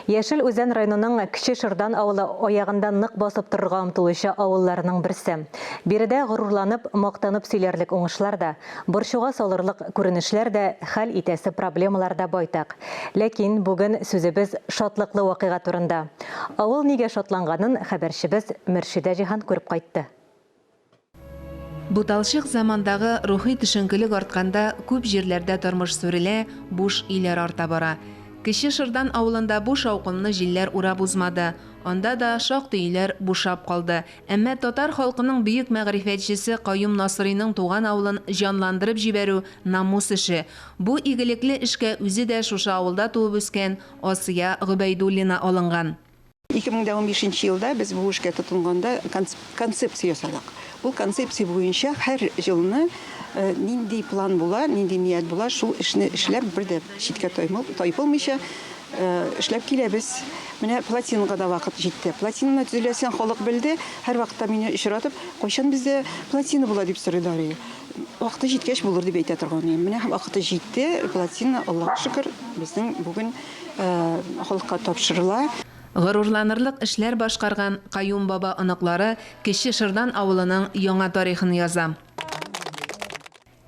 Яшел Үзән районының Кече Шырдан авылы аягында нык басып торырга омтылучы авылларының берсе. Биредә горурланып, мактанып сөйләрлек уңышлар да, борчуга салырлык күренешләр дә, хәл итәсе проблемалар да байтак. Ләкин бүген сүзебез шатлыклы вакыйга турында. Авыл нигә шатланганын хәбәрчебез Мөршидә Җиһан күреп кайтты. Буталшык замандагы рухи төшенкелек артканда күп җирләрдә тормыш сүрелә, буш иләр арта бара. Кече Шырдан авылында буш ауқымлы җилләр урап узмады. Анда да шактый өйләр бушап калды. Әмма татар халкының бөек мәгърифәтчесе Каюм Насыйриның туган авылын җанландырып җибәрү намус эше. Бу игелекле эшкә үзе дә шушы авылда туып үскән Асия Гобәйдуллина алынган. 2015 елда без бу эшкә тотынганда концепция ясадык. Бу концепция буенча һәр җылны нинди план була, нинди ният була, шул эшне эшләп бердә читкә тайпылмыйча эшләп киләбез. Менә платинага да вакыт җитте. Платинаны төзеләсен халык белде. Һәр вакытта мине ишаратып, кайчан бездә платина була дип сорыйлар. Вакыты җиткәч булыр дип әйтә торган идем. Менә вакыты җитте. Платина, Аллаһка шөкер, безнең бүген халыкка тапшырыла. Горурланырлык эшләр башкарган Каюм баба оныклары Кече Шырдан авылының яңа тарихын яза.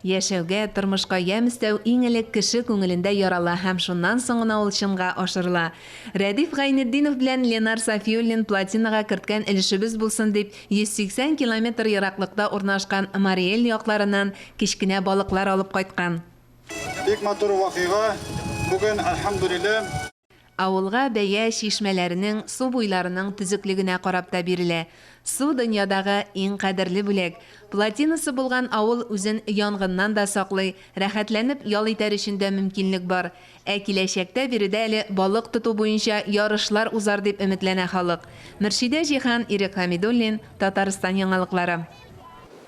Яшәүгә, тормышка ямь өстәү иң элек кеше күңелендә ярала һәм шуннан соң гына ул чынга ашырыла. Рәдиф Гайнетдинов белән Ленар Сафиуллин платинага керткән өлешебез булсын дип 180 километр ераклыкта урнашкан Мариэл якларыннан кичкенә балыклар алып кайткан. Бик матур вакыйга. Бүген альхамдулилlah Авылга бәя шишмәләренең, су буйларының төзеклегенә карап та бирелә. Су дөньядагы иң кадерле бүләк. Платинасы булган авыл үзен янгыннан да саклый, рәхәтләнеп ял итәр өчен дә мөмкинлек бар. Ә киләчәктә биредә әле балык тоту буенча ярышлар узар дип өметләнә халык. Мөршидә Җиһан, Ирек Хәмидуллин, Татарстан яңалыклары.